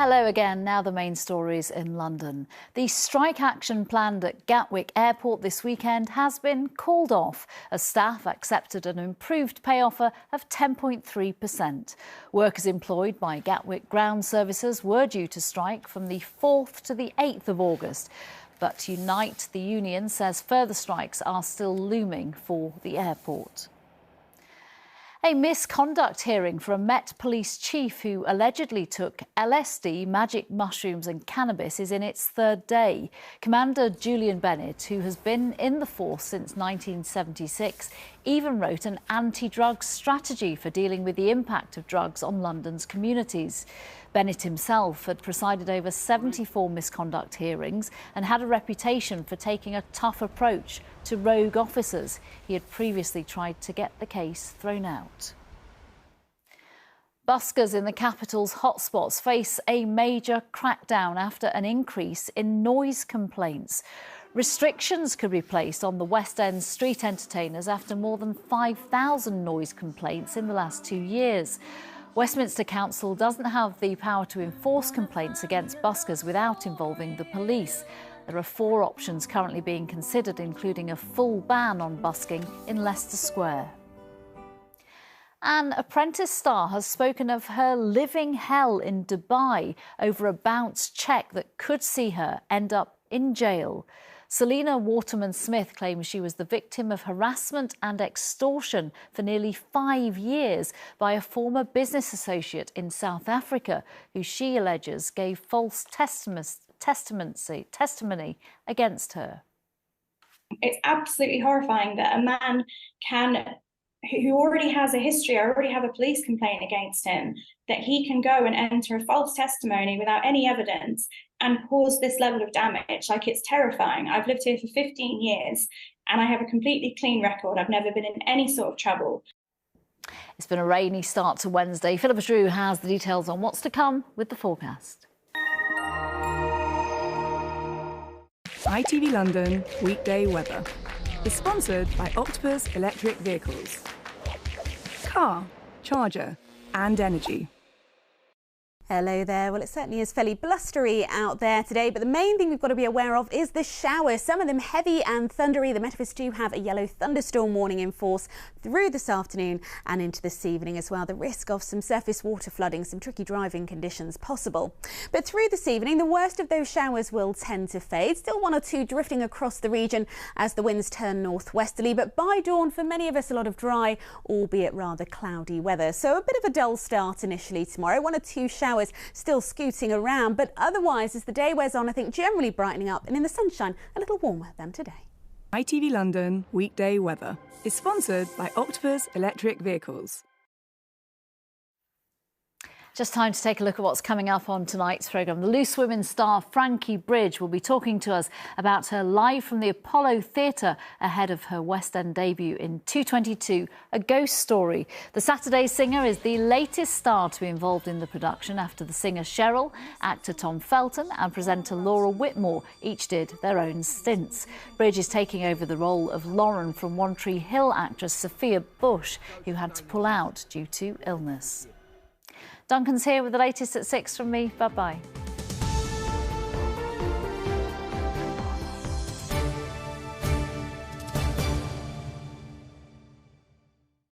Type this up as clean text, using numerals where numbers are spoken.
Hello again. Now the main stories in London. The strike action planned at Gatwick Airport this weekend has been called off as staff accepted an improved pay offer of 10.3%. Workers employed by Gatwick ground services were due to strike from the 4th to the 8th of August. But Unite, the union, says further strikes are still looming for the airport. A misconduct hearing for a Met Police chief who allegedly took LSD, magic mushrooms and cannabis is in its third day. Commander Julian Bennett, who has been in the force since 1976, even wrote an anti-drug strategy for dealing with the impact of drugs on London's communities. Bennett himself had presided over 74 misconduct hearings and had a reputation for taking a tough approach to rogue officers. He had previously tried to get the case thrown out. Buskers in the capital's hotspots face a major crackdown after an increase in noise complaints. Restrictions could be placed on the West End street entertainers after more than 5,000 noise complaints in the last 2 years. Westminster Council doesn't have the power to enforce complaints against buskers without involving the police. There are 4 options currently being considered, including a full ban on busking in Leicester Square. An Apprentice star has spoken of her living hell in Dubai over a bounced cheque that could see her end up in jail. Selena Waterman Smith claims she was the victim of harassment and extortion for nearly 5 years by a former business associate in South Africa, who she alleges gave false testimony against her. It's absolutely horrifying that a man who already has a history, or already have a police complaint against him, that he can go and enter a false testimony without any evidence and cause this level of damage. Like, it's terrifying. I've lived here for 15 years and I have a completely clean record. I've never been in any sort of trouble. It's been a rainy start to Wednesday. Philippa has the details on what's to come with the forecast. ITV London weekday weather is sponsored by Octopus Electric Vehicles. Car, charger and energy. Hello there. Well, it certainly is fairly blustery out there today, but the main thing we've got to be aware of is the showers. Some of them heavy and thundery. The Met Office do have a yellow thunderstorm warning in force through this afternoon and into this evening as well. The risk of some surface water flooding, some tricky driving conditions possible. But through this evening, the worst of those showers will tend to fade. Still 1 or 2 drifting across the region as the winds turn northwesterly. But by dawn, for many of us, a lot of dry, albeit rather cloudy weather. So a bit of a dull start initially tomorrow. 1 or 2 showers still scooting around, but otherwise, as the day wears on, I think generally brightening up and in the sunshine a little warmer than today. ITV London weekday weather is sponsored by Octopus Electric Vehicles. Just time to take a look at what's coming up on tonight's programme. The Loose Women star Frankie Bridge will be talking to us about her live from the Apollo Theatre ahead of her West End debut in 222, A Ghost Story. The Saturday Singer is the latest star to be involved in the production after the singer Cheryl, actor Tom Felton and presenter Laura Whitmore each did their own stints. Bridge is taking over the role of Lauren from One Tree Hill actress Sophia Bush, who had to pull out due to illness. Duncan's here with the latest at 6 from me. Bye-bye.